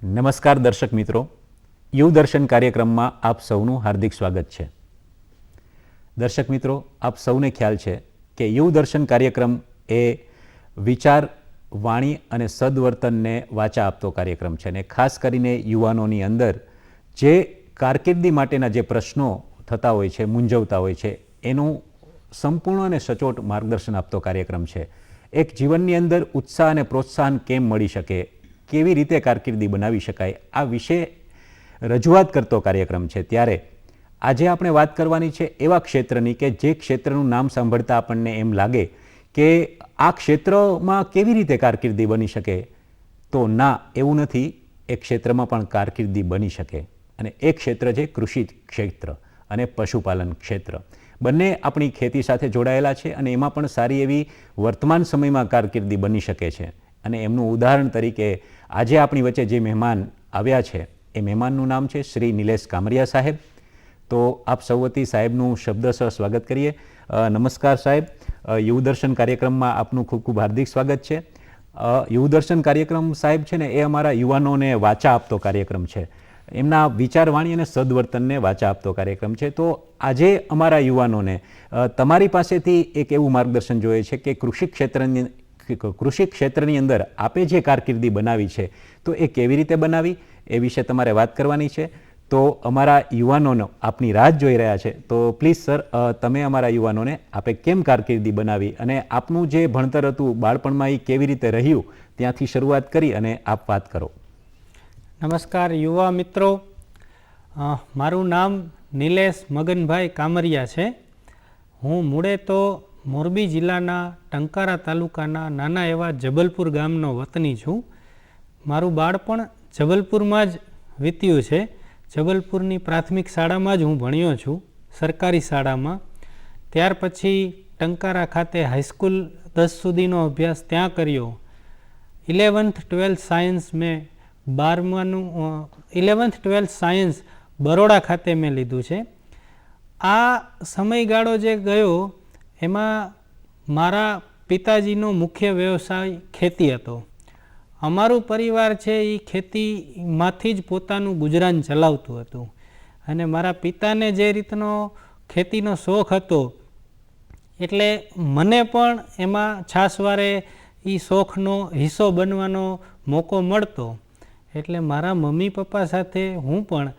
નમસ્કાર દર્શક મિત્રો, યુવ દર્શન કાર્યક્રમમાં આપ સૌનું હાર્દિક સ્વાગત છે. દર્શક મિત્રો, આપ સૌને ખ્યાલ છે કે યુવ દર્શન કાર્યક્રમ એ વિચાર, વાણી અને સદવર્તનને વાચા આપતો કાર્યક્રમ છે અને ખાસ કરીને યુવાનોની અંદર જે કારકિર્દી માટેના જે પ્રશ્નો થતા હોય છે, મૂંઝવતા હોય છે, એનું સંપૂર્ણ અને સચોટ માર્ગદર્શન આપતો કાર્યક્રમ છે. એક જીવનની અંદર ઉત્સાહ અને પ્રોત્સાહન કેમ મળી શકે, કેવી રીતે કારકિર્દી બનાવી શકાય, આ વિશે રજૂઆત કરતો કાર્યક્રમ છે. ત્યારે આજે આપણે વાત કરવાની છે એવા ક્ષેત્રની કે જે ક્ષેત્રનું નામ સાંભળતા આપણને એમ લાગે કે આ ક્ષેત્રમાં કેવી રીતે કારકિર્દી બની શકે. તો ના, એવું નથી. એ ક્ષેત્રમાં પણ કારકિર્દી બની શકે અને એ ક્ષેત્ર છે કૃષિ ક્ષેત્ર અને પશુપાલન ક્ષેત્ર. બંને આપણી ખેતી સાથે જોડાયેલા છે અને એમાં પણ સારી એવી વર્તમાન સમયમાં કારકિર્દી બની શકે છે. અને એમનું ઉદાહરણ તરીકે આજે આપણી વચ્ચે જે મહેમાન આવ્યા છે એ મહેમાનનું નામ છે શ્રી નિલેશ કામરિયા સાહેબ. તો આપ સૌ વતી સાહેબનું શબ્દસહ સ્વાગત કરીએ. નમસ્કાર સાહેબ, યુવ દર્શન કાર્યક્રમમાં આપનું ખૂબ ખૂબ હાર્દિક સ્વાગત છે. યુવ દર્શન કાર્યક્રમ સાહેબ છે ને એ અમારા યુવાનોને વાચા આપતો કાર્યક્રમ છે. એમના વિચારવાણી અને સદવર્તનને વાચા આપતો કાર્યક્રમ છે. તો આજે અમારા યુવાનોને તમારી પાસેથી એક એવું માર્ગદર્શન જોઈએ છે કે કૃષિ ક્ષેત્રની અંદર આપે જે કારકિર્દી બનાવી છે તો એ કેવી રીતે બનાવી એ વિશે તમારે વાત કરવાની છે. તો અમારા યુવાનોનો આપની રાહ જોઈ રહ્યા છે. તો પ્લીઝ સર, તમે અમારા યુવાનોને આપે કેમ કારકિર્દી બનાવી અને આપનું જે ભણતર હતું બાળપણમાં એ કેવી રીતે રહ્યું ત્યાંથી શરૂઆત કરી અને આપ વાત કરો. નમસ્કાર યુવા મિત્રો, મારું નામ નિલેશ મગનભાઈ કામરિયા છે. હું મૂળે તો મોરબી જિલ્લાના ટંકારા તાલુકાના નાના એવા જબલપુર ગામનો વતની છું. મારું બાળપણ જબલપુરમાં જ વીત્યું છે. જબલપુરની પ્રાથમિક શાળામાં જ હું ભણ્યો છું, સરકારી શાળામાં. ત્યાર પછી ટંકારા ખાતે હાઈસ્કૂલ 10 સુધીનો અભ્યાસ ત્યાં કર્યો. 11th 12th સાયન્સ મેં 11th 12th સાયન્સ બરોડા ખાતે મેં લીધું છે. આ સમયગાળો જે ગયો એમાં મારા પિતાજીનો મુખ્ય વ્યવસાય ખેતી હતો. અમારું પરિવાર છે એ ખેતીમાંથી જ પોતાનું ગુજરાન ચલાવતું હતું અને મારા પિતાને જે રીતનો ખેતીનો શોખ હતો એટલે મને પણ એમાં છાસવારે એ શોખનો હિસ્સો બનવાનો મોકો મળતો. એટલે મારા મમ્મી પપ્પા સાથે હું પણ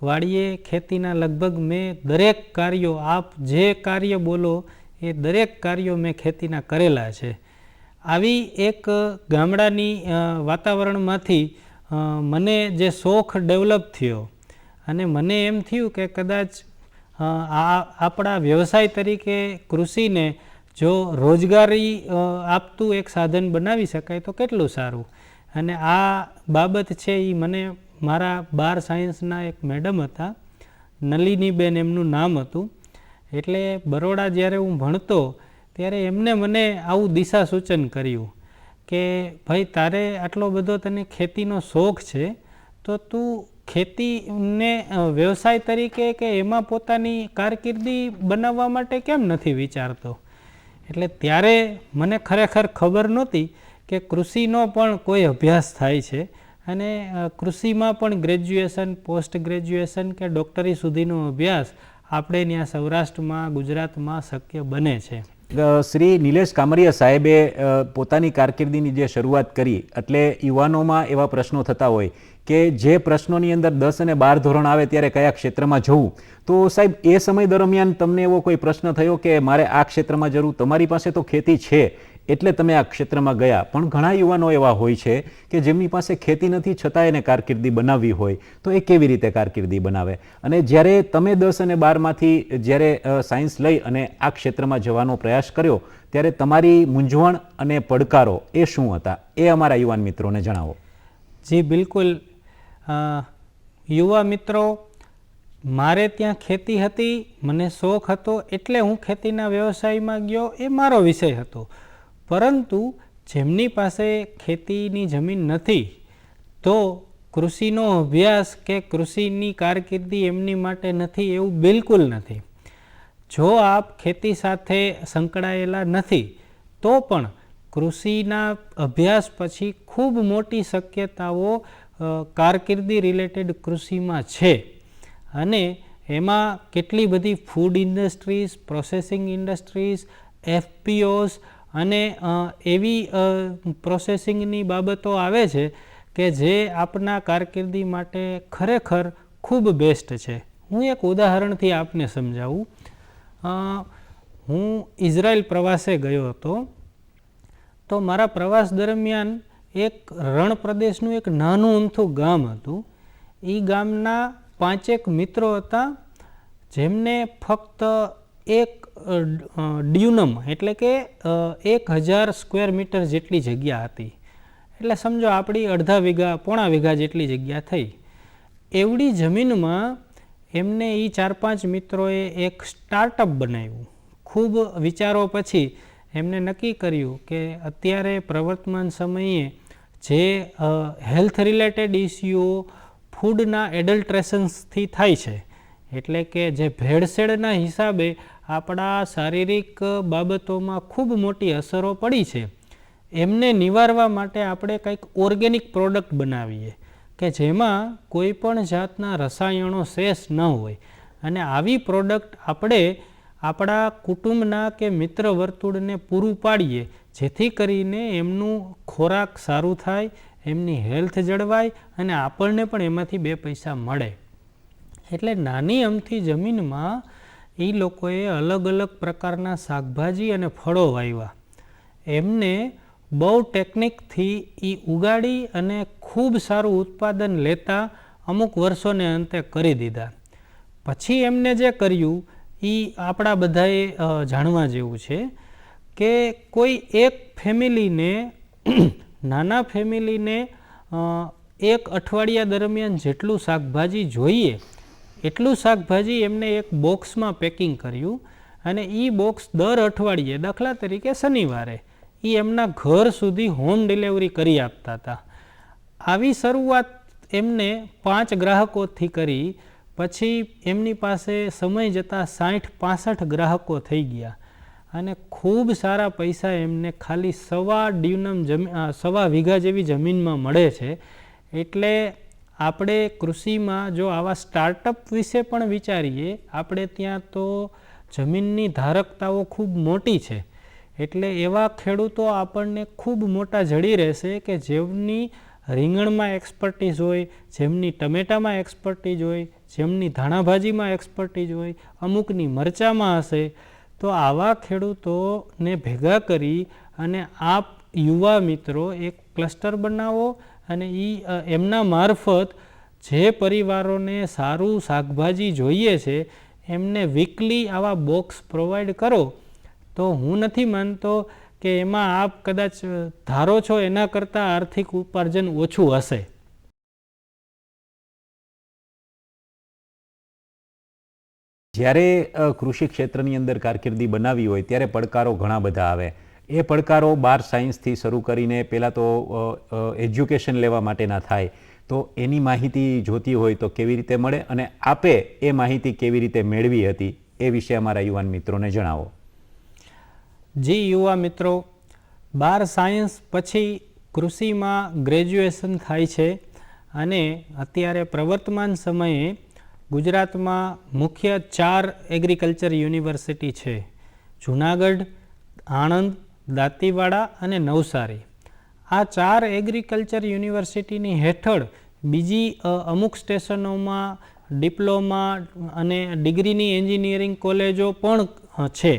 વાડીએ ખેતીના લગભગ મેં દરેક કાર્યો, આપ જે કાર્ય બોલો એ દરેક કાર્યો મેં ખેતીના કરેલા છે. આવી એક ગામડાની વાતાવરણમાંથી મને જે શોખ ડેવલપ થયો અને મને એમ થયું કે કદાચ આપણા વ્યવસાય તરીકે કૃષિને જો રોજગારી આપતું એક સાધન બનાવી શકાય તો કેટલું સારું. અને આ બાબત છે એ મને મારા 12 સાયન્સના એક મેડમ હતા, નલિનીબેન એમનું નામ હતું. એટલે બરોડા જ્યારે હું ભણતો ત્યારે એમને મને આવું દિશા સૂચન કર્યું કે ભાઈ, તારે આટલો બધો તને ખેતીનો શોખ છે તો તું ખેતીને વ્યવસાય તરીકે કે એમાં પોતાની કારકિર્દી બનાવવા માટે કેમ નથી વિચારતો. એટલે ત્યારે મને ખરેખર ખબર નહોતી કે કૃષિનો પણ કોઈ અભ્યાસ થાય છે અને કૃષિમાં પણ ગ્રેજ્યુએશન, પોસ્ટ ગ્રેજ્યુએશન કે ડૉક્ટરી સુધીનો અભ્યાસ આપણે ત્યાં સૌરાષ્ટ્રમાં, ગુજરાતમાં શક્ય બને છે. શ્રી નિલેશ કામરિયા સાહેબે પોતાની કારકિર્દીની જે શરૂઆત કરી એટલે યુવાનોમાં એવા પ્રશ્નો થતા હોય કે જે પ્રશ્નોની અંદર 10 અને 12 ધોરણ આવે ત્યારે કયા ક્ષેત્રમાં જવું. તો સાહેબ, એ સમય દરમિયાન તમને એવો કોઈ પ્રશ્ન થયો કે મારે આ ક્ષેત્રમાં જવું? તમારી પાસે તો ખેતી છે એટલે તમે આ ક્ષેત્રમાં ગયા, પણ ઘણા યુવાનો એવા હોય છે કે જેમની પાસે ખેતી નથી છતાં એને કારકિર્દી બનાવવી હોય તો એ કેવી રીતે કારકિર્દી બનાવે? અને જ્યારે તમે 10 અને 12માંથી જ્યારે સાયન્સ લઈ અને આ ક્ષેત્રમાં જવાનો પ્રયાસ કર્યો ત્યારે તમારી મૂંઝવણ અને પડકારો એ શું હતા એ અમારા યુવાન મિત્રોને જણાવો. જી બિલકુલ. યુવા મિત્રો, મારે ત્યાં ખેતી હતી, મને શોખ હતો એટલે હું ખેતીના વ્યવસાયમાં ગયો, એ મારો વિષય હતો. પરંતુ જેમની પાસે ખેતીની જમીન નથી તો કૃષિનો અભ્યાસ કે કૃષિની કારકિર્દી એમની માટે નથી એવું બિલકુલ નથી. જો આપ ખેતી સાથે સંકળાયેલા નથી તો પણ કૃષિના અભ્યાસ પછી ખૂબ મોટી શક્યતાઓ કારકિર્દી રિલેટેડ કૃષિમાં છે અને એમાં કેટલી બધી ફૂડ ઇન્ડસ્ટ્રીઝ, પ્રોસેસિંગ ઇન્ડસ્ટ્રીઝ, એફપીઓસ અને એવી પ્રોસેસિંગની બાબતો આવે છે કે જે આપના કારકિર્દી માટે ખરેખર ખૂબ બેસ્ટ છે. હું એક ઉદાહરણથી આપને સમજાવું. હું ઇઝરાયલ પ્રવાસે ગયો હતો, તો મારા પ્રવાસ દરમિયાન એક રણ પ્રદેશનું એક નાનું અમથું ગામ હતું. એ ગામના 5 મિત્રો હતા જેમને ફક્ત એક ડ્યુનમ એટલે કે 1000 સ્ક્વેર મીટર જેટલી જગ્યા હતી. એટલે સમજો આપણી અડધા વીઘા, પોણા વીઘા જેટલી જગ્યા થઈ. એવડી જમીનમાં એમને એ 4-5 મિત્રોએ એક સ્ટાર્ટઅપ બનાવ્યું. ખૂબ વિચારો પછી એમને નક્કી કર્યું કે અત્યારે પ્રવર્તમાન સમયે જે હેલ્થ રિલેટેડ ઇસ્યુઓ ફૂડના એડલ્ટ્રેશન્સથી થાય છે, એટલે કે જે ભેળસેળના હિસાબે આપણા શારીરિક બાબતોમાં ખૂબ મોટી અસરો પડી છે, એમને નિવારવા માટે આપણે કંઈક ઓર્ગેનિક પ્રોડક્ટ બનાવીએ કે જેમાં કોઈ પણ જાતના રસાયણો શેષ ન હોય. અને આવી પ્રોડક્ટ આપણે આપણા કુટુંબના કે મિત્ર વર્તુળને પૂરું પાડીએ, જેથી કરીને એમનું ખોરાક સારું થાય, એમની હેલ્થ જળવાય અને આપણને પણ એમાંથી 2 પૈસા મળે. એટલે નાની અમથી જમીનમાં એ લોકોએ અલગ અલગ પ્રકારના શાકભાજી અને ફળો વાવ્યા. એમને બહુ ટેકનિકથી એ ઉગાડી અને ખૂબ સારું ઉત્પાદન લેતા અમુક વર્ષોને અંતે કરી દીધા. પછી એમને જે કર્યું એ આપણા બધાએ જાણવા જેવું છે કે કોઈ એક ફેમિલીને, નાના ફેમિલીને 1 અઠવાડિયા દરમિયાન જેટલું શાકભાજી જોઈએ એટલું શાકભાજી એમને એક બોક્સમાં પેકિંગ કર્યું અને એ બોક્સ દર અઠવાડિયે, દાખલા તરીકે શનિવારે, એ એમના ઘર સુધી હોમ ડિલિવરી કરી આપતા હતા. આવી શરૂઆત એમને 5 ગ્રાહકોથી કરી. પછી એમની પાસે સમય જતાં 60-65 ગ્રાહકો થઈ ગયા અને ખૂબ સારા પૈસા એમને ખાલી 1.25 વીઘા જેવી જમીનમાં મળે છે. એટલે આપણે કૃષિમાં જો આવા સ્ટાર્ટઅપ વિશે પણ વિચારીએ, આપણે ત્યાં તો જમીનની ધારકતાઓ ખૂબ મોટી છે. એટલે એવા ખેડૂતો આપણને ખૂબ મોટા જડી રહેશે કે જેમની રીંગણમાં એક્સપર્ટીઝ હોય, જેમની ટમેટામાં એક્સપર્ટીઝ હોય, જેમની ધાણાભાજીમાં એક્સપર્ટીઝ હોય, અમુકની મરચામાં હશે. તો આવા ખેડૂતોને ભેગા કરી અને આપ યુવા મિત્રો એક ક્લસ્ટર બનાવો અને એમના મારફત જે પરિવારોને સારું શાકભાજી જોઈએ છે એમને વીકલી આવા બોક્સ પ્રોવાઈડ કરો. તો હું નથી માનતો કે એમાં આપ કદાચ ધારો છો એના કરતાં આર્થિક ઉપાર્જન ઓછું હશે. જ્યારે કૃષિ ક્ષેત્રની અંદર કારકિર્દી બનાવી હોય ત્યારે પડકારો ઘણા બધા આવે. એ પડકારો 12 સાયન્સથી શરૂ કરીને પહેલાં તો એજ્યુકેશન લેવા માટેના થાય. તો એની માહિતી જોતી હોય તો કેવી રીતે મળે અને આપે એ માહિતી કેવી રીતે મેળવી હતી એ વિશે અમારા યુવાન મિત્રોને જણાવો. જી યુવા મિત્રો, 12 સાયન્સ પછી કૃષિમાં ગ્રેજ્યુએશન થાય છે અને અત્યારે પ્રવર્તમાન સમયે ગુજરાતમાં મુખ્ય 4 એગ્રીકલ્ચર યુનિવર્સિટી છે: જુનાગઢ, આણંદ, દાંતીવાડા અને નવસારી. આ 4 એગ્રીકલ્ચર યુનિવર્સિટીની હેઠળ બીજી અમુક સ્ટેશનોમાં ડિપ્લોમા અને ડિગ્રીની એન્જિનિયરિંગ કોલેજો પણ છે.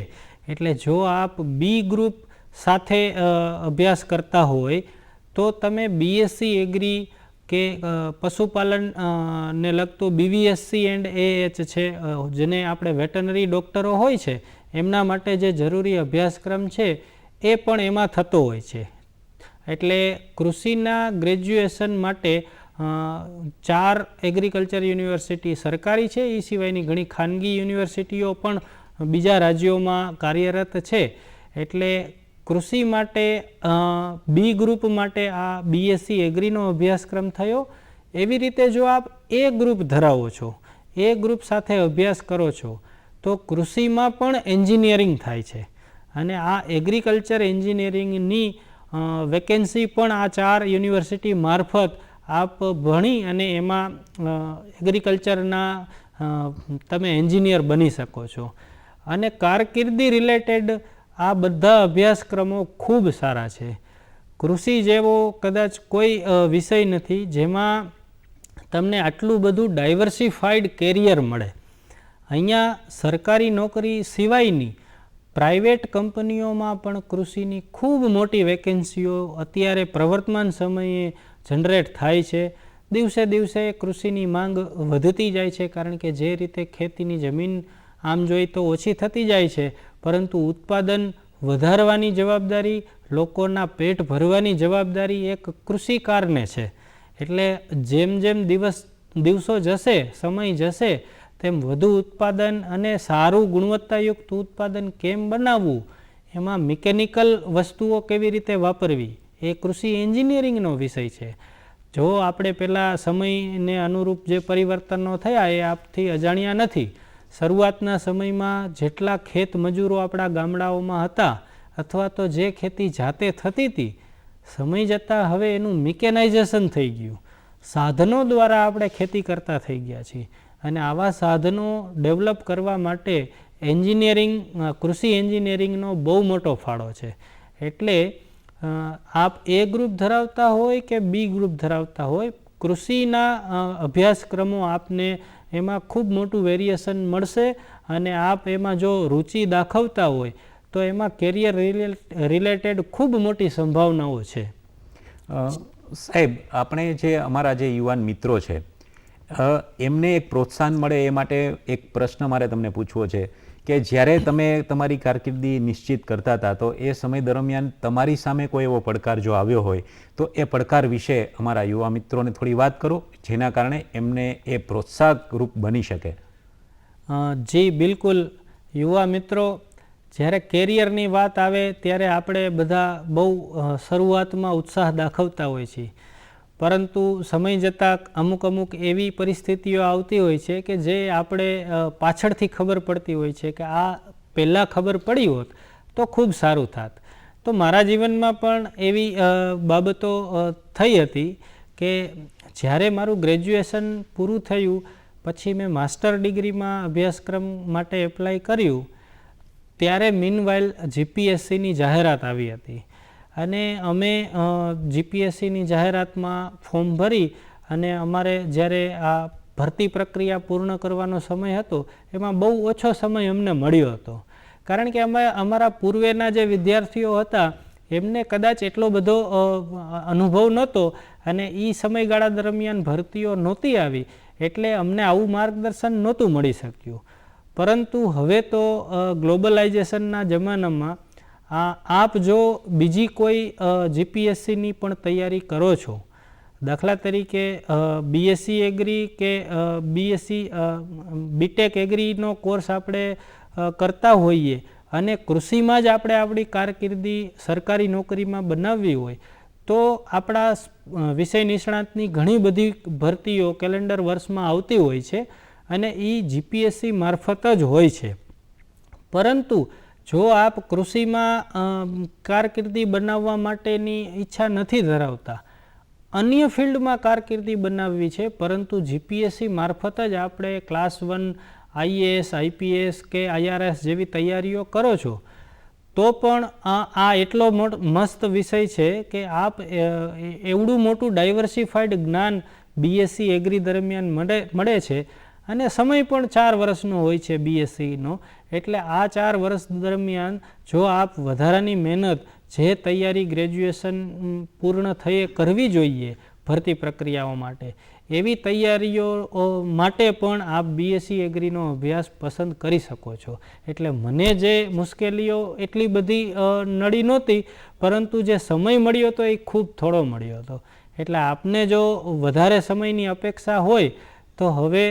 એટલે જો આપ બી ગ્રુપ સાથે અભ્યાસ કરતા હોય તો તમે બીએસસી એગ્રી કે પશુપાલન ને લગતું બીવીએસસી એન્ડ એએચ છે, જેને આપણે વેટરનરી ડૉક્ટરો હોય છે એમના માટે જે જરૂરી અભ્યાસક્રમ છે એ પણ એમાં થતો હોય છે. એટલે કૃષિના ગ્રેજ્યુએશન માટે 4 એગ્રીકલ્ચર યુનિવર્સિટી સરકારી છે, એ સિવાયની ઘણી ખાનગી યુનિવર્સિટીઓ પણ બીજા રાજ્યોમાં કાર્યરત છે. એટલે કૃષિ માટે બી ગ્રુપ માટે આ બીએસસી એગ્રીનો અભ્યાસક્રમ થયો. એવી રીતે જો આપ એ ગ્રુપ ધરાવો છો, એ ગ્રુપ સાથે અભ્યાસ કરો છો, તો કૃષિમાં પણ એન્જિનિયરિંગ થાય છે અને આ એગ્રીકલ્ચર એન્જિનિયરિંગની વેકેન્સી પણ આ 4 યુનિવર્સિટી મારફત આપ ભણી અને એમાં એગ્રીકલ્ચરના તમે એન્જિનિયર બની શકો છો. અને કારકિર્દી રિલેટેડ આ બધા અભ્યાસક્રમો ખૂબ સારા છે. કૃષિ જેવો કદાચ કોઈ વિષય નથી જેમાં તમને આટલું બધું ડાયવર્સિફાઈડ કેરિયર મળે. અહીંયા સરકારી નોકરી સિવાયની પ્રાઇવેટ કંપનીઓમાં પણ કૃષિની ખૂબ મોટી વેકેન્સીઓ અત્યારે પ્રવર્તમાન સમયે જનરેટ થાય છે. દિવસે દિવસે કૃષિની માંગ વધતી જાય છે, કારણ કે જે રીતે ખેતીની જમીન આમ જોઈએ તો ઓછી થતી જાય છે, પરંતુ ઉત્પાદન વધારવાની જવાબદારી, લોકોના પેટ ભરવાની જવાબદારી એક કૃષિકારને છે. એટલે જેમ જેમ દિવસો જશે, સમય જશે, તેમ વધુ ઉત્પાદન અને સારું ગુણવત્તાયુક્ત ઉત્પાદન કેમ બનાવવું, એમાં મિકેનિકલ વસ્તુઓ કેવી રીતે વાપરવી, એ કૃષિ એન્જિનિયરિંગનો વિષય છે. જો આપણે પહેલાં સમયને અનુરૂપ જે પરિવર્તનો થયા એ આપથી અજાણ્યા નથી. શરૂઆતના સમયમાં જેટલા ખેત મજૂરો આપણા ગામડાઓમાં હતા, અથવા તો જે ખેતી જાતે થતી હતી, સમય જતાં હવે એનું મિકેનાઇઝેશન થઈ ગયું. સાધનો દ્વારા આપણે ખેતી કરતા થઈ ગયા છીએ. અને આવા સાધનો ડેવલપ કરવા માટે એન્જિનિયરિંગ, કૃષિ એન્જિનિયરિંગનો બહુ મોટો ફાળો છે. એટલે આપ એ ગ્રુપ ધરાવતા હોય કે બી ગ્રુપ ધરાવતા હોય, કૃષિના અભ્યાસક્રમો આપને એમાં ખૂબ મોટું વેરિએશન મળશે. અને આપ એમાં જો રુચિ દાખવતા હોય તો એમાં કેરિયર રિલેટેડ ખૂબ મોટી સંભાવનાઓ છે. સાહેબ, આપણે જે અમારા જે યુવાન મિત્રો છે એમને એક પ્રોત્સાહન મળે એ માટે એક પ્રશ્ન મારે તમને પૂછવો છે કે જ્યારે તમે તમારી કારકિર્દી નિશ્ચિત કરતા હતા તો એ સમય દરમિયાન તમારી સામે કોઈ એવો પડકાર જો આવ્યો હોય તો એ પડકાર વિશે અમારા યુવા મિત્રોને થોડી વાત કરો, જેના કારણે એમને એ પ્રોત્સાહક રૂપ બની શકે. જી બિલકુલ. યુવા મિત્રો, જ્યારે કેરિયરની વાત આવે ત્યારે આપણે બધા બહુ શરૂઆતમાં ઉત્સાહ દાખવતા હોય છીએ, પરંતુ સમય જતાં અમુક એવી પરિસ્થિતિઓ આવતી હોય છે કે જે આપણે પાછળથી ખબર પડતી હોય છે કે આ પહેલાં ખબર પડી હોત તો ખૂબ સારું થાત. તો મારા જીવનમાં પણ એવી બાબતો થઈ હતી કે જ્યારે મારું ગ્રેજ્યુએશન પૂરું થયું પછી મેં માસ્ટર ડિગ્રીમાં અભ્યાસક્રમ માટે એપ્લાય કર્યું, ત્યારે મીનવાઇલ જીપીએસસીની જાહેરાત આવી હતી. અને અમે જીપીએસસીની જાહેરાતમાં ફોર્મ ભરી અને અમારે જ્યારે આ ભરતી પ્રક્રિયા પૂર્ણ કરવાનો સમય હતો એમાં બહુ ઓછો સમય અમને મળ્યો હતો. કારણ કે અમે અમારા પૂર્વેના જે વિદ્યાર્થીઓ હતા એમને કદાચ એટલો બધો અનુભવ નહોતો અને એ સમયગાળા દરમિયાન ભરતીઓ નહોતી આવી, એટલે અમને આવું માર્ગદર્શન નહોતું મળી શક્યું. પરંતુ હવે તો ગ્લોબલાઇઝેશનના જમાનામાં આપ જો બીજી કોઈ જીપીએસસીની પણ તૈયારી કરો છો, દાખલા તરીકે બીએસસી એગ્રી કે બીટેક એગ્રીનો કોર્સ આપણે કરતા હોઈએ અને કૃષિમાં જ આપણે આપણી કારકિર્દી સરકારી નોકરીમાં બનાવવી હોય તો આપણા વિષય નિષ્ણાતની ઘણી બધી ભરતીઓ કેલેન્ડર વર્ષમાં આવતી હોય છે અને એ જીપીએસસી મારફત જ હોય છે. પરંતુ જો આપ કૃષિમાં કારકિર્દી બનાવવા માટેની ઈચ્છા નથી ધરાવતા, અન્ય ફિલ્ડમાં કારકિર્દી બનાવવી છે, પરંતુ જીપીએસસી મારફત જ આપણે ક્લાસ 1 આઈએએસ, આઈપીએસ કે આઈઆરએસ જેવી તૈયારીઓ કરો છો, તો પણ આ એટલો મસ્ત વિષય છે કે આપ એવડું મોટું ડાયવર્સિફાઈડ જ્ઞાન બીએસસી એગ્રી દરમિયાન મળે છે. અને સમય પણ 4 વર્ષનો હોય છે બીએસસીનો. એટલે આ 4 વર્ષ દરમિયાન જો આપ વધારાની મહેનત જે તૈયારી ગ્રેજ્યુએશન પૂર્ણ થયે કરવી જોઈએ ભરતી પ્રક્રિયાઓ માટે, એવી તૈયારીઓ માટે પણ આપ બીએસસી એગ્રીનો અભ્યાસ પસંદ કરી શકો છો. એટલે મને જે મુશ્કેલીઓ એટલી બધી નડી નહોતી, પરંતુ જે સમય મળ્યો હતો એ ખૂબ થોડો મળ્યો હતો. એટલે આપને જો વધારે સમયની અપેક્ષા હોય તો હવે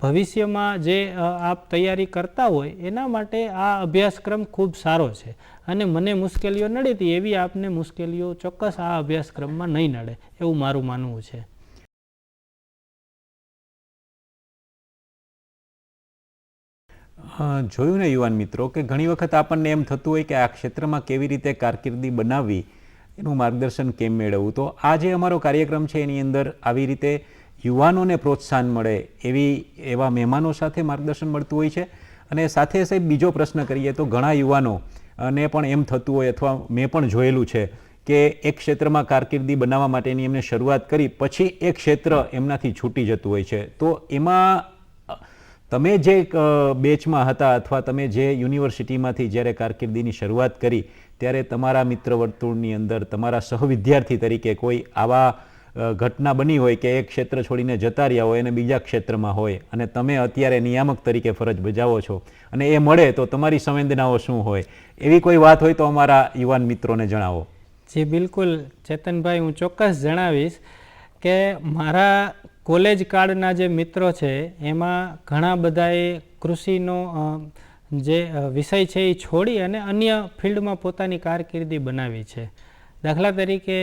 ભવિષ્યમાં જે આપ તૈયારી કરતા હોય એના માટે આ અભ્યાસક્રમ ખૂબ સારો છે. અને મને મુશ્કેલીઓ નડી હતી એવી આપને મુશ્કેલીઓ ચોક્કસ આ અભ્યાસક્રમમાં નહીં નડે એવું મારું માનવું છે. જોયું ને યુવાન મિત્રો કે ઘણી વખત આપણને એમ થતું હોય કે આ ક્ષેત્રમાં કેવી રીતે કારકિર્દી બનાવવી, એનું માર્ગદર્શન કેમ મેળવવું. તો આ જે અમારો કાર્યક્રમ છે એની અંદર આવી રીતે યુવાનોને પ્રોત્સાહન મળે એવા મહેમાનો સાથે માર્ગદર્શન મળતું હોય છે. અને સાથે સાહેબ બીજો પ્રશ્ન કરીએ તો ઘણા યુવાનો અને પણ એમ થતું હોય અથવા મેં પણ જોયેલું છે કે એક ક્ષેત્રમાં કારકિર્દી બનાવવા માટેની એમને શરૂઆત કરી પછી એક ક્ષેત્ર એમનાથી છૂટી જતું હોય છે. તો એમાં તમે જે બેચમાં હતા અથવા તમે જે યુનિવર્સિટીમાંથી જ્યારે કારકિર્દીની શરૂઆત કરી ત્યારે તમારા મિત્ર વર્તુળની અંદર તમારા સહવિદ્યાર્થી તરીકે કોઈ આવા ઘટના બની હોય કે એક ક્ષેત્ર છોડીને જતા રહ્યા હોય અને બીજા ક્ષેત્રમાં હોય અને તમે અત્યારે નિયામક તરીકે ફરજ બજાવો છો અને એ મળે તો તમારી સંવેદનાઓ શું હોય, એવી કોઈ વાત હોય તો અમારા યુવાન મિત્રોને જણાવો. જી બિલકુલ ચેતનભાઈ, હું ચોક્કસ જણાવીશ કે મારા કોલેજ કાળના જે મિત્રો છે એમાં ઘણા બધાએ કૃષિનો જે વિષય છે એ છોડી અને અન્ય ફિલ્ડમાં પોતાની કારકિર્દી બનાવી છે. દાખલા તરીકે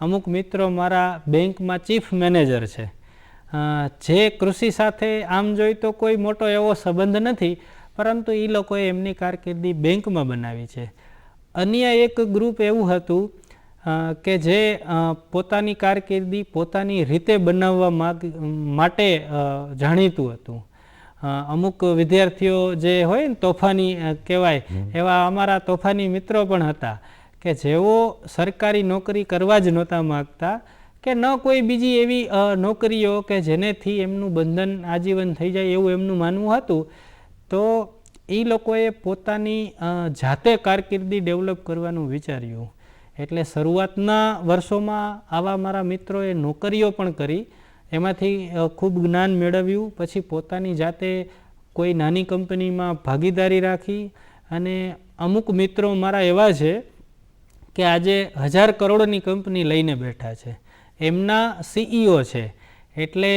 અમુક મિત્રો મારા બેંકમાં ચીફ મેનેજર છે, જે કૃષિ સાથે આમ જોઈ તો કોઈ મોટો એવો સંબંધ નથી, પરંતુ એ લોકોએ એમની કારકિર્દી બેંકમાં બનાવી છે. અન્ય એક ગ્રુપ એવું હતું કે જે પોતાની કારકિર્દી પોતાની રીતે બનાવવા માટે જાણીતું હતું. અમુક વિદ્યાર્થીઓ જે હોય ને તોફાની કહેવાય એવા અમારા તોફાની મિત્રો પણ હતા કે જેઓ સરકારી નોકરી કરવા જ નહોતા માગતા કે ન કોઈ બીજી એવી નોકરીઓ કે જેનેથી એમનું બંધન આજીવન થઈ જાય એવું એમનું માનવું હતું. તો એ લોકોએ પોતાની જાતે કારકિર્દી ડેવલપ કરવાનું વિચાર્યું. એટલે શરૂઆતના વર્ષોમાં આવા મારા મિત્રોએ નોકરીઓ પણ કરી, એમાંથી ખૂબ જ્ઞાન મેળવ્યું, પછી પોતાની જાતે કોઈ નાની કંપનીમાં ભાગીદારી રાખી અને અમુક મિત્રો મારા એવા છે કે આજે 1000 કરોડની કંપની લઈને બેઠા છે, એમના CEO છે. એટલે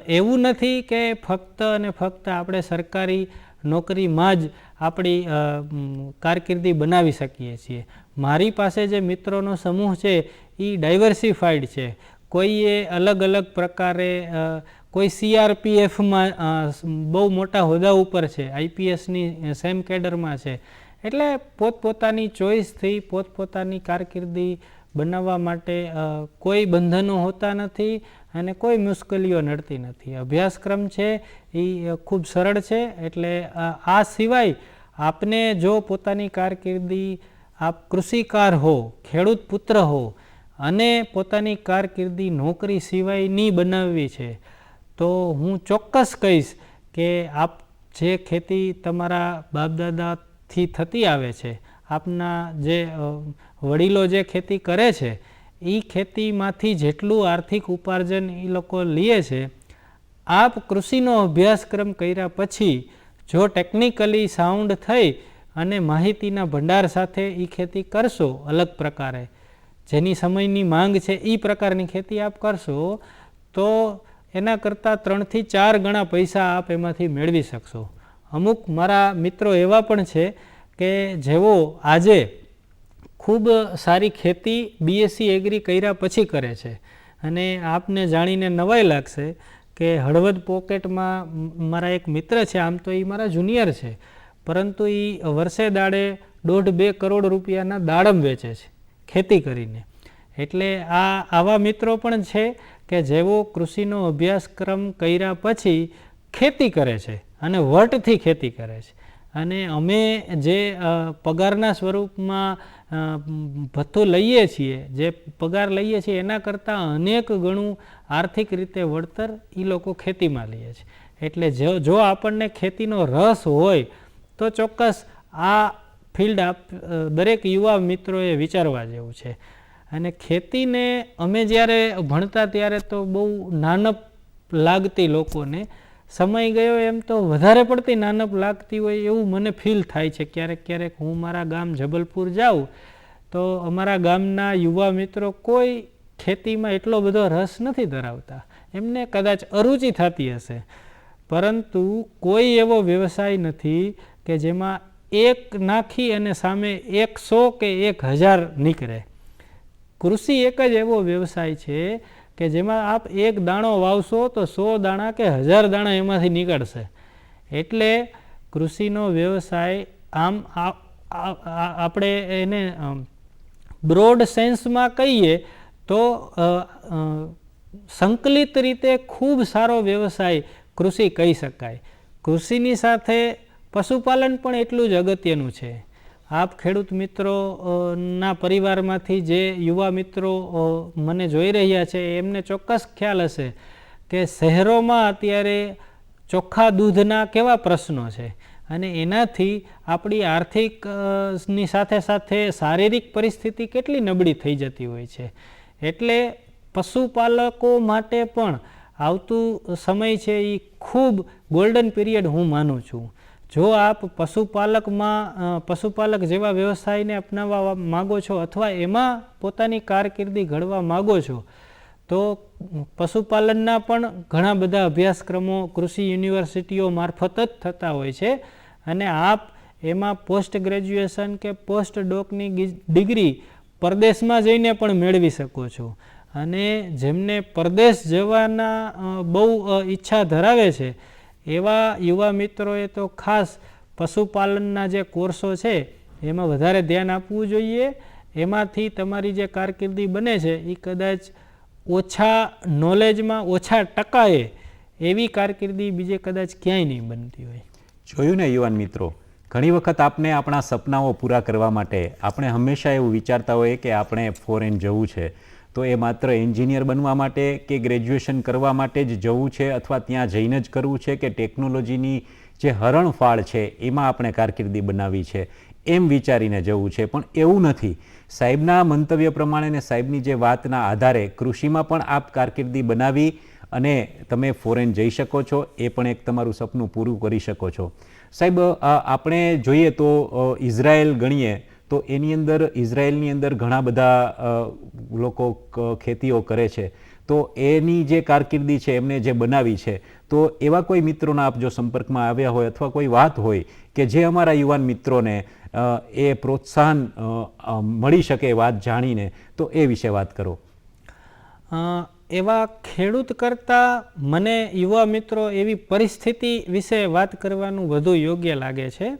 એવું નથી કે ફક્ત અને ફક્ત આપણે સરકારી નોકરીમાં જ આપણી કારકિર્દી બનાવી શકીએ છીએ. મારી પાસે જે મિત્રોનો સમૂહ છે એ ડાયવર્સિફાઈડ છે. કોઈએ અલગ અલગ પ્રકારે કોઈ CRPFમાં બહુ મોટા હોદ્દા ઉપર છે, IPSની સેમ કેડરમાં છે. એટલે પોતપોતાની ચોઈસથી પોતપોતાની કારકિર્દી બનાવવા માટે કોઈ બંધનો હોતા નથી અને કોઈ મુશ્કેલીઓ નડતી નથી. અભ્યાસક્રમ છે એ ખૂબ સરળ છે. એટલે આ સિવાય આપને જો પોતાની કારકિર્દી આપ કૃષિકાર હો, ખેડૂત પુત્ર હો અને પોતાની કારકિર્દી નોકરી સિવાયની બનાવવી છે તો હું ચોક્કસ કહીશ કે આપ જે ખેતી તમારા બાપદાદાથી થતી આવે છે, આપના જે વડીલો જે ખેતી કરે છે એ ખેતીમાંથી જેટલું આર્થિક ઉપાર્જન એ લોકો લે છે, આપ કૃષિનો અભ્યાસક્રમ કર્યા પછી જો ટેકનિકલી સાઉન્ડ થઈ અને માહિતીના ભંડાર સાથે એ ખેતી કરશો અલગ પ્રકારે, જેની સમયની માંગ છે એ પ્રકારની ખેતી આપ કરશો તો એના કરતાં 3 થી 4 ગણા પૈસા આપ એમાંથી મેળવી શકશો. અમુક મારા મિત્રો એવા પણ છે કે જેઓ આજે ખૂબ સારી ખેતી BSc એગ્રી કર્યા પછી કરે છે. અને આપને જાણીને નવાઈ લાગશે કે હળવદ પોકેટમાં મારા એક મિત્ર છે, આમ તો એ મારા જુનિયર છે, પરંતુ એ વર્ષે દાડે 1.5-2 કરોડ રૂપિયાના દાડમ વેચે છે ખેતી કરીને. એટલે આવા મિત્રો પણ છે કે જેઓ કૃષિનો અભ્યાસક્રમ કર્યા પછી ખેતી કરે છે અને વર્ટથી ખેતી કરે છે. અને અમે જે પગારના સ્વરૂપમાં ભથ્થું લઈએ છીએ, જે પગાર લઈએ છીએ એના કરતાં અનેક ગણું આર્થિક રીતે વળતર એ લોકો ખેતીમાં લે છે. એટલે જો આપણને ખેતીનો રસ હોય તો ચોક્કસ આ ફિલ્ડ દરેક યુવા મિત્રોએ વિચારવા જેવું છે. અને ખેતીને અમે જ્યારે ભણતા ત્યારે તો બહુ નાનપ લાગતી, લોકોને સમય ગયો એમ તો વધારે પડતી નાનપ લાગતી હોય એવું મને ફીલ થાય છે. ક્યારેક હું મારા ગામ જબલપુર જાઉં તો અમારા ગામના યુવા મિત્રો કોઈ ખેતીમાં એટલો બધો રસ નથી ધરાવતા, એમને કદાચ અરુચિ થતી હશે, પરંતુ કોઈ એવો વ્યવસાય નથી કે જેમાં એક નાખી અને સામે 100 કે 1000 નીકળે. કૃષિ એક જ એવો વ્યવસાય છે કે જેમાં આપ એક દાણો વાવશો તો 100 દાણા કે 1000 દાણા એમાંથી નીકળશે. એટલે કૃષિનો વ્યવસાય આમ આપણે એને બ્રોડ સેન્સમાં કહીએ તો સંકલિત રીતે ખૂબ સારો વ્યવસાય કૃષિ કહી શકાય. કૃષિની સાથે પશુપાલન પણ એટલું જ અગત્યનું છે. આપ ખેડૂત મિત્રો ના પરિવારમાંથી જે યુવા મિત્રો મને જોઈ રહ્યા છે એમને ચોક્કસ ખ્યાલ હશે કે શહેરોમાં અત્યારે ચોખ્ખા દૂધના કેવા પ્રશ્નો છે અને એનાથી આપણી આર્થિક ની સાથે સાથે શારીરિક પરિસ્થિતિ કેટલી નબળી થઈ જતી હોય છે. એટલે પશુપાલકો માટે પણ આવતું સમય છે એ ખૂબ ગોલ્ડન પીરિયડ હું માનું છું. જો આપ પશુપાલક જેવા વ્યવસાયને અપનાવવા માગો છો અથવા એમાં પોતાની કારકિર્દી ઘડવા માગો છો તો પશુપાલનના પણ ઘણા બધા અભ્યાસક્રમો કૃષિ યુનિવર્સિટીઓ મારફત જ થતા હોય છે અને આપ એમાં પોસ્ટ ગ્રેજ્યુએશન કે પોસ્ટ ડોકની ડિગ્રી પરદેશમાં જઈને પણ મેળવી શકો છો. અને જેમને પરદેશ જવાના બહુ ઈચ્છા ધરાવે છે એવા યુવા મિત્રોએ તો ખાસ પશુપાલનના જે કોર્સો છે એમાં વધારે ધ્યાન આપવું જોઈએ. એમાંથી તમારી જે કારકિર્દી બને છે એ કદાચ ઓછા નોલેજમાં ઓછા ટકાએ એવી કારકિર્દી બીજે કદાચ ક્યાંય નહીં બનતી હોય. જોયું ને યુવાન મિત્રો, ઘણી વખત આપણે આપણા સપનાઓ પૂરા કરવા માટે આપણે હંમેશા એવું વિચારતા હોઈએ કે આપણે ફોરેન જવું છે તો એ માત્ર એન્જિનિયર બનવા માટે કે ગ્રેજ્યુએશન કરવા માટે જ જવું છે અથવા ત્યાં જઈને જ કરવું છે કે ટેકનોલોજીની જે હરણફાળ છે એમાં આપણે કારકિર્દી બનાવવી છે એમ વિચારીને જવું છે. પણ એવું નથી. સાહેબના મંતવ્ય પ્રમાણે ને સાહેબની જે વાતના આધારે કૃષિમાં પણ આપ કારકિર્દી બનાવી અને તમે ફોરેન જઈ શકો છો. એ પણ એક તમારું સપનું પૂરું કરી શકો છો. સાહેબ, આપણે જોઈએ તો ઇઝરાયલ ગણીએ તો એની અંદર ઇઝરાયલની અંદર ઘણા બધા લોકો ખેતીઓ કરે છે. તો એની જે કારકિર્દી છે એમને જે બનાવી છે તો એવા કોઈ મિત્રોના આપ જો સંપર્કમાં આવ્યા હોય અથવા કોઈ વાત હોય કે જે અમારા યુવાન મિત્રોને એ પ્રોત્સાહન મળી શકે વાત જાણીને, તો એ વિશે વાત કરો. એવા ખેડૂત કરતાં મને યુવા મિત્રો એવી પરિસ્થિતિ વિશે વાત કરવાનું વધુ યોગ્ય લાગે છે.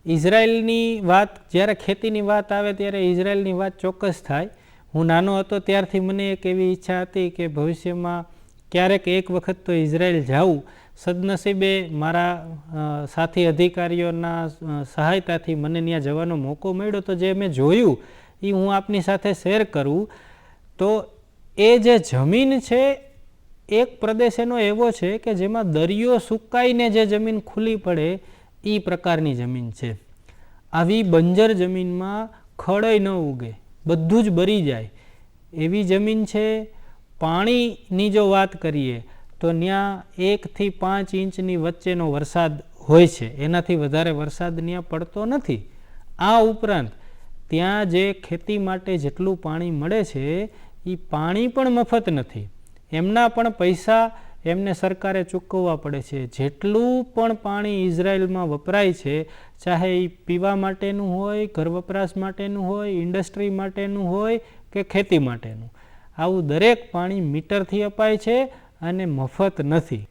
ઇઝરાયલની વાત જ્યારે ખેતીની વાત આવે ત્યારે ઇઝરાયલની વાત ચોક્કસ થાય. હું નાનો હતો ત્યારથી મને એક એવી ઈચ્છા હતી કે ભવિષ્યમાં ક્યારેક એક વખત તો ઇઝરાયલ જાઉં. સદનસીબે મારા સાથી અધિકારીઓના સહાયતાથી મને ત્યાં જવાનો મોકો મળ્યો. તો જે મેં જોયું એ હું આપની સાથે શેર કરું. તો એ જે જમીન છે એક પ્રદેશ એનો એવો છે કે જેમાં દરિયો સુકાઈને જે જમીન ખુલ્લી પડે એ પ્રકારની જમીન છે. આવી બંજર જમીનમાં ખડય ન ઉગે, બધું જ બરી જાય એવી જમીન છે. પાણીની જો વાત કરીએ તો ત્યાં 1 થી 5 ઇંચની વચ્ચેનો વરસાદ હોય છે, એનાથી વધારે વરસાદ ત્યાં પડતો નથી. આ ઉપરાંત ત્યાં જે ખેતી માટે જેટલું પાણી મળે છે એ પાણી પણ મફત નથી. એમના પણ પૈસા એમને સરકારે ચૂકવવા પડે છે. જેટલું પણ પાણી ઇઝરાયલમાં વપરાય છે, ચાહે એ પીવા માટેનું હોય, ઘર વપરાશ માટેનું હોય, ઇન્ડસ્ટ્રી માટેનું હોય કે ખેતી માટેનું, આવું દરેક પાણી મીટરથી અપાય છે અને મફત નથી.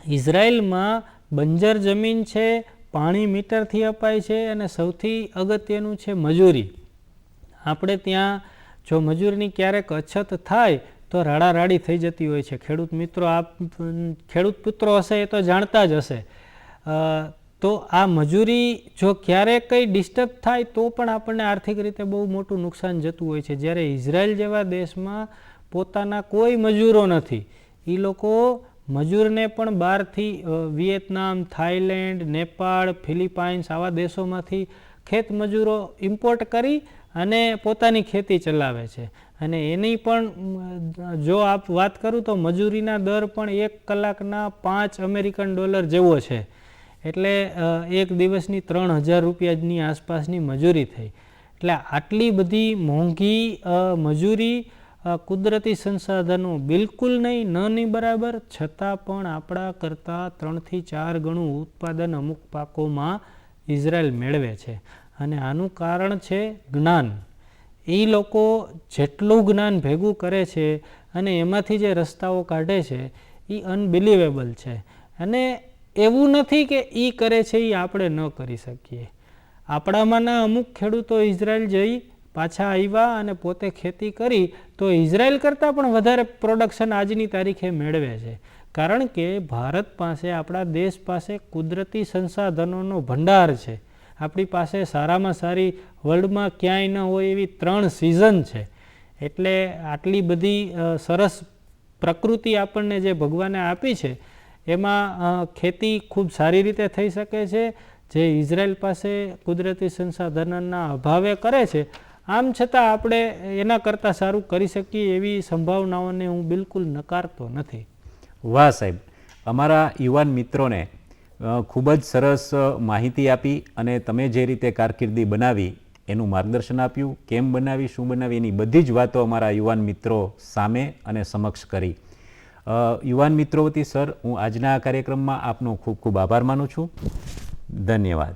ઇઝરાયલમાં બંજર જમીન છે, પાણી મીટરથી અપાય છે અને સૌથી અગત્યનું છે મજૂરી. આપણે ત્યાં જો મજૂરની ક્યારેક અછત થાય તો રાડારાડી થઈ જતી હોય છે. ખેડૂત મિત્રો, આપ ખેડૂત પુત્રો હશે એ તો જાણતા જ હશે. તો આ મજૂરી જો ક્યારેક કંઈ ડિસ્ટર્બ થાય તો પણ આપણને આર્થિક રીતે બહુ મોટું નુકસાન જતું હોય છે. જ્યારે ઇઝરાયલ જેવા દેશમાં પોતાના કોઈ મજૂરો નથી. એ લોકો મજૂરને પણ બહારથી વિયેતનામ, થાઈલેન્ડ, નેપાળ, ફિલિપાઇન્સ આવા દેશોમાંથી ખેત મજૂરો ઇમ્પોર્ટ કરી અને પોતાની ખેતી ચલાવે છે. અને એની પણ જો આપ વાત કરું તો મજૂરીના દર પણ 1 કલાકના $5 જેવો છે. એટલે એક દિવસની 3000 રૂપિયાની આસપાસની મજૂરી થઈ. એટલે આટલી બધી મોંઘી મજૂરી, કુદરતી સંસાધનો બિલકુલ નહીં, નહીં બરાબર, છતાં પણ આપણા કરતાં 3 થી 4 ગણું ઉત્પાદન અમુક પાકોમાં ઇઝરાયલ મેળવે છે. અને આનું કારણ છે જ્ઞાન. એ લોકો જેટલું જ્ઞાન ભેગું કરે છે અને એમાંથી જે રસ્તાઓ કાઢે છે એ અનબિલિવેબલ છે. અને એવું નથી કે એ કરે છે એ આપણે ન કરી શકીએ. આપણામાંના અમુક ખેડૂતો ઇઝરાયલ જઈ પાછા આવ્યા અને પોતે ખેતી કરી તો ઇઝરાયલ કરતાં પણ વધારે પ્રોડક્શન આજની તારીખે મેળવે છે. કારણ કે ભારત પાસે, આપણા દેશ પાસે કુદરતી સંસાધનોનો ભંડાર છે. આપણી પાસે સારામાં સારી, વર્લ્ડમાં ક્યાંય ન હોય એવી 3 સિઝન છે. એટલે આટલી બધી સરસ પ્રકૃતિ આપણને જે ભગવાને આપી છે એમાં ખેતી ખૂબ સારી રીતે થઈ શકે છે, જે ઇઝરાયલ પાસે કુદરતી સંસાધનોના અભાવે કરે છે. આમ છતાં આપણે એના કરતાં સારું કરી શકીએ એવી સંભાવનાઓને હું બિલકુલ નકારતો નથી. વાહ સાહેબ, અમારા યુવાન મિત્રોને ખૂબ જ સરસ માહિતી આપી અને તમે જે રીતે કારકિર્દી બનાવી એનું માર્ગદર્શન આપ્યું. કેમ બનાવી, શું બનાવી, એની બધી જ વાતો અમારા યુવાન મિત્રો સામે અને સમક્ષ કરી. યુવાન મિત્રો વતી સર, હું આજના આ કાર્યક્રમમાં આપનો ખૂબ ખૂબ આભાર માનું છું. ધન્યવાદ.